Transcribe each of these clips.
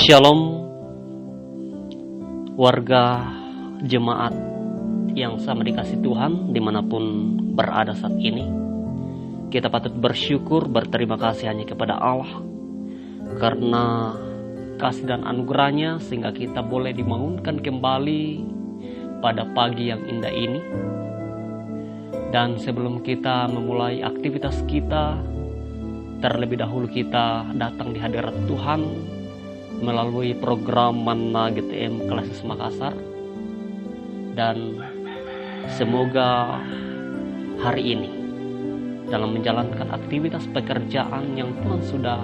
Shalom warga jemaat yang sama dikasih Tuhan dimanapun berada saat ini. Kita patut bersyukur, berterima kasih hanya kepada Allah karena kasih dan anugerahnya sehingga kita boleh dibangunkan kembali pada pagi yang indah ini. Dan sebelum kita memulai aktivitas kita, terlebih dahulu kita datang di hadirat Tuhan melalui program Manna GTM Klasis Makassar. Dan semoga hari ini dalam menjalankan aktivitas pekerjaan yang Tuhan sudah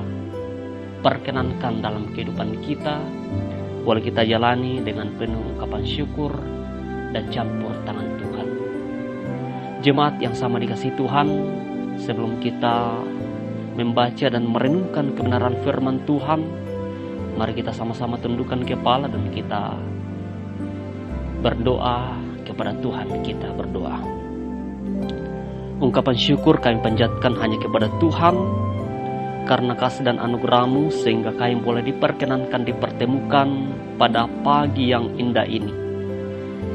perkenankan dalam kehidupan kita, boleh kita jalani dengan penuh ungkapan syukur dan campur tangan Tuhan. Jemaat yang sama dikasih Tuhan, sebelum kita membaca dan merenungkan kebenaran firman Tuhan, mari kita sama-sama tundukkan kepala dan kita berdoa kepada Tuhan. Kita berdoa. Ungkapan syukur kami panjatkan hanya kepada Tuhan karena kasih dan anugerah-Mu sehingga kami boleh diperkenankan dipertemukan pada pagi yang indah ini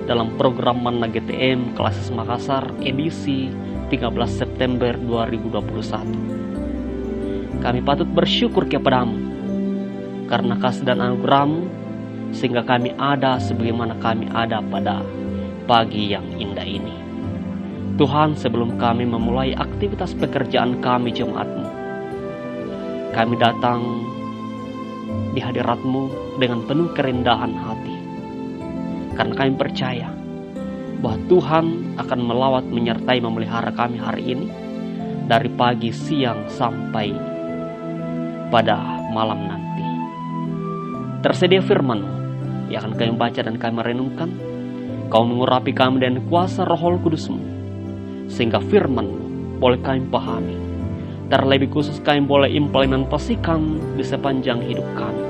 dalam program Manna GTM Klasis Makassar edisi 13 September 2021. Kami patut bersyukur kepada-Mu karena kasih dan anugerah-Mu sehingga kami ada sebagaimana kami ada pada pagi yang indah ini. Tuhan, sebelum kami memulai aktivitas pekerjaan kami jemaat-Mu, kami datang di hadirat-Mu dengan penuh kerendahan hati karena kami percaya bahwa Tuhan akan melawat, menyertai, memelihara kami hari ini dari pagi, siang, sampai pada malam nanti. Tersedia firman yang akan kami baca dan kami renungkan. Kau mengurapi kami dengan kuasa Roh Kudus-Mu sehingga firman boleh kami pahami. Terlebih khusus kami boleh implementasikan di sepanjang hidup kami.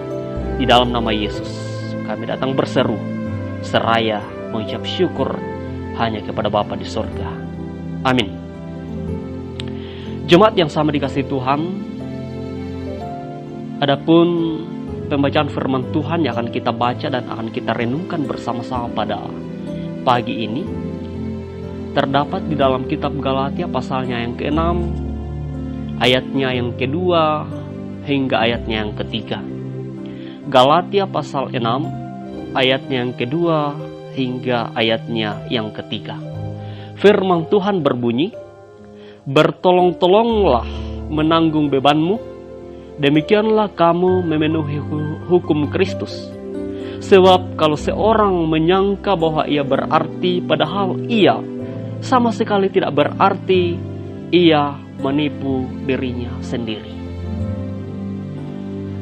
Di dalam nama Yesus kami datang berseru, seraya mengucap syukur hanya kepada Bapa di sorga. Amin. Jemaat yang sama dikasih Tuhan, adapun pembacaan firman Tuhan yang akan kita baca dan akan kita renungkan bersama-sama pada pagi ini terdapat di dalam kitab Galatia pasalnya yang ke-6, ayatnya yang kedua hingga ayatnya yang ketiga. Galatia pasal 6, ayatnya yang kedua hingga ayatnya yang ketiga. Firman Tuhan berbunyi, "Bertolong-tolonglah menanggung bebanmu, demikianlah kamu memenuhi hukum Kristus. Sebab kalau seorang menyangka bahwa ia berarti padahal ia sama sekali tidak berarti, ia menipu dirinya sendiri."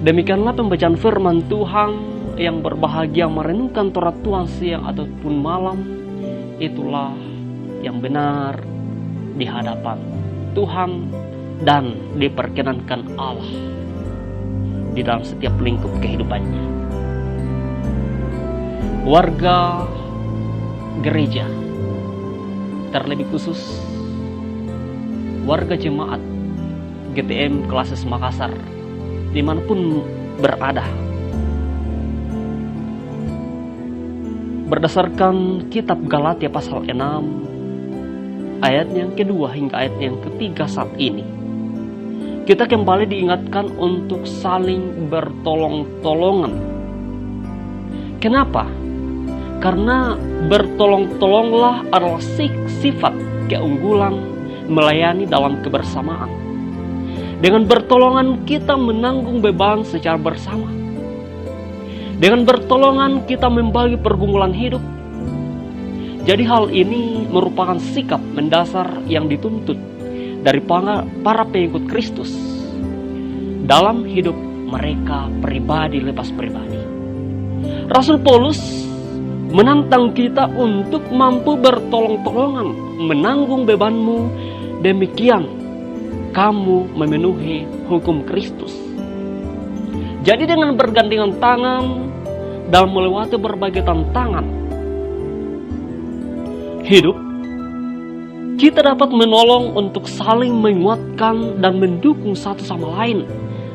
Demikianlah pembacaan firman Tuhan yang berbahagia merenungkan Taurat Tuhan siang ataupun malam. Itulah yang benar di hadapan Tuhan dan diperkenankan Allah di dalam setiap lingkup kehidupannya. Warga gereja, terlebih khusus warga jemaat GTM Klasis Makassar dimanapun berada, berdasarkan kitab Galatia pasal 6 ayatnya yang kedua hingga ayatnya yang ketiga saat ini, kita kembali diingatkan untuk saling bertolong-tolongan. Kenapa? Karena bertolong-tolonglah adalah sifat keunggulan melayani dalam kebersamaan. Dengan bertolongan kita menanggung beban secara bersama. Dengan bertolongan kita membagi pergumulan hidup. Jadi hal ini merupakan sikap mendasar yang dituntut dari para pengikut Kristus dalam hidup mereka pribadi lepas pribadi. Rasul Paulus menantang kita untuk mampu bertolong-tolongan menanggung bebanmu, demikian kamu memenuhi hukum Kristus. Jadi dengan bergandengan tangan dalam melewati berbagai tantangan hidup, kita dapat menolong untuk saling menguatkan dan mendukung satu sama lain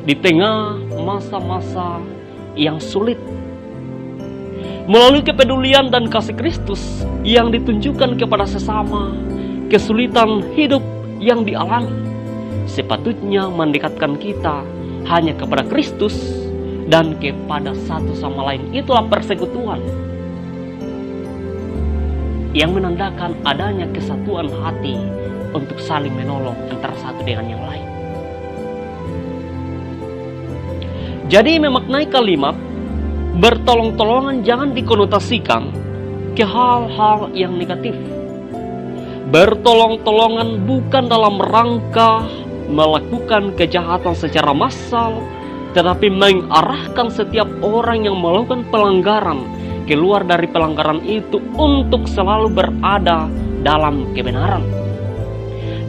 di tengah masa-masa yang sulit. Melalui kepedulian dan kasih Kristus yang ditunjukkan kepada sesama, kesulitan hidup yang dialami sepatutnya mendekatkan kita hanya kepada Kristus dan kepada satu sama lain. Itulah persekutuan yang menandakan adanya kesatuan hati untuk saling menolong antara satu dengan yang lain. Jadi memaknai kalimat bertolong-tolongan jangan dikonotasikan ke hal-hal yang negatif. Bertolong-tolongan bukan dalam rangka melakukan kejahatan secara massal, tetapi mengarahkan setiap orang yang melakukan pelanggaran keluar dari pelanggaran itu untuk selalu berada dalam kebenaran.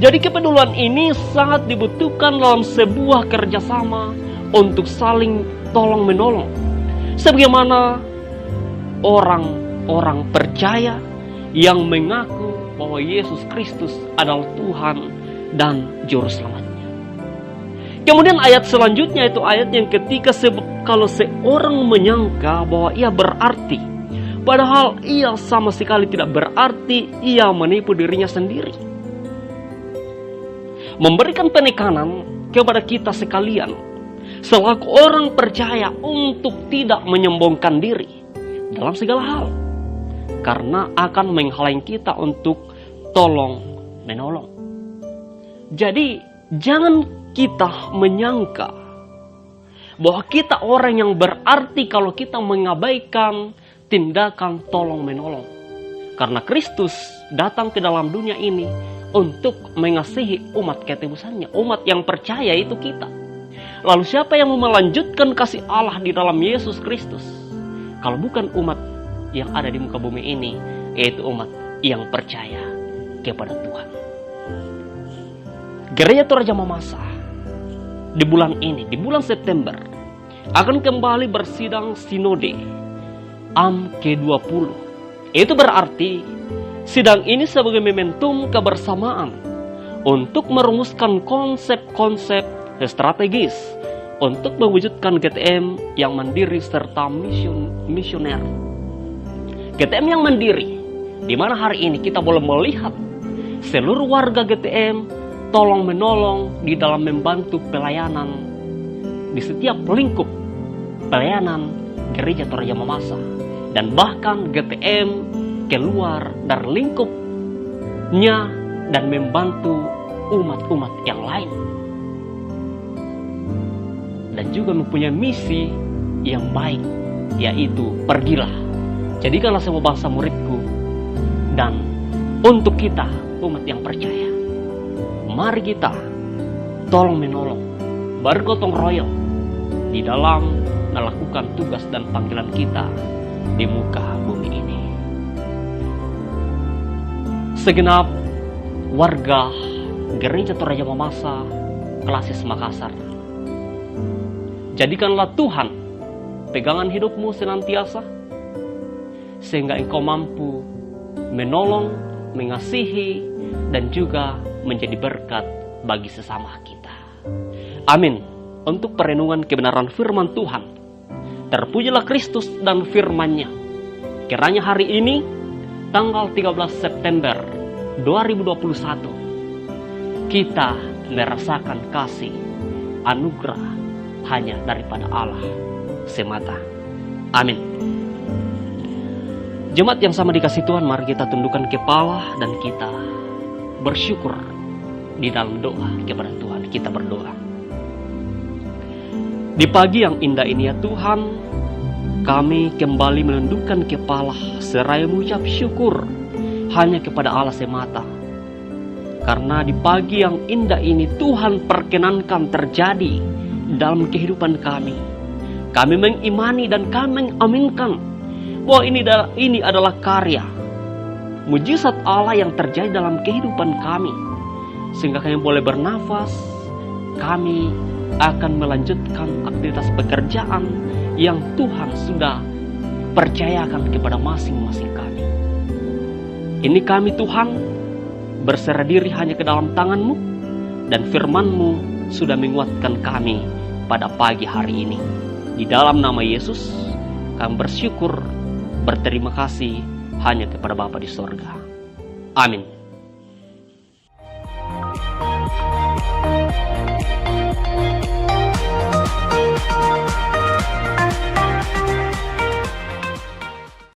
Jadi kepedulian ini sangat dibutuhkan dalam sebuah kerjasama untuk saling tolong-menolong. Sebagaimana orang-orang percaya yang mengaku bahwa Yesus Kristus adalah Tuhan dan Juru Selamatnya. Kemudian ayat selanjutnya itu ayat yang ketiga, kalau seorang menyangka bahwa ia berarti, padahal ia sama sekali tidak berarti, ia menipu dirinya sendiri. Memberikan penekanan kepada kita sekalian selaku orang percaya untuk tidak menyombongkan diri dalam segala hal, karena akan menghalangi kita untuk tolong menolong. Jadi jangan kita menyangka bahwa kita orang yang berarti kalau kita mengabaikan tindakan tolong menolong, karena Kristus datang ke dalam dunia ini untuk mengasihi umat ketebusannya, umat yang percaya itu kita. Lalu siapa yang mau melanjutkan kasih Allah di dalam Yesus Kristus kalau bukan umat yang ada di muka bumi ini, yaitu umat yang percaya kepada Tuhan. Gereja Toraja Mamasa di bulan ini, di bulan September, akan kembali bersidang sinode AM ke-20. Itu berarti sidang ini sebagai momentum kebersamaan untuk merumuskan konsep-konsep strategis untuk mewujudkan GTM yang mandiri serta misioner. GTM yang mandiri, di mana hari ini kita boleh melihat seluruh warga GTM tolong menolong di dalam membantu pelayanan di setiap lingkup pelayanan Gereja Toraja Mamasa, dan bahkan GTM keluar dari lingkupnya dan membantu umat-umat yang lain, dan juga mempunyai misi yang baik, yaitu pergilah, jadikanlah semua bangsa muridku. Dan untuk kita umat yang percaya, mari kita tolong menolong, bergotong royong di dalam melakukan tugas dan panggilan kita di muka bumi ini. Segenap warga Gereja Toraja Mamasa Klasis Makassar, jadikanlah Tuhan pegangan hidupmu senantiasa, sehingga engkau mampu menolong, mengasihi, dan juga menjadi berkat bagi sesama kita. Amin. Untuk perenungan kebenaran firman Tuhan, terpujilah Kristus dan firman-Nya. Kiranya hari ini, tanggal 13 September 2021, kita merasakan kasih, anugerah hanya daripada Allah semata. Amin. Jemaat yang sama dikasih Tuhan, mari kita tundukkan kepala dan kita bersyukur di dalam doa kepada Tuhan. Kita berdoa. Di pagi yang indah ini ya Tuhan, kami kembali menundukkan kepala seraya mengucap syukur hanya kepada Allah semata. Karena di pagi yang indah ini Tuhan perkenankan terjadi dalam kehidupan kami. Kami mengimani dan kami mengaminkan bahwa ini adalah karya mujizat Allah yang terjadi dalam kehidupan kami, sehingga kami boleh bernafas. Kami akan melanjutkan aktivitas pekerjaan yang Tuhan sudah percayakan kepada masing-masing kami. Ini kami Tuhan berserah diri hanya ke dalam tangan-Mu, dan firman-Mu sudah menguatkan kami pada pagi hari ini. Di dalam nama Yesus, kami bersyukur, berterima kasih hanya kepada Bapa di sorga. Amin.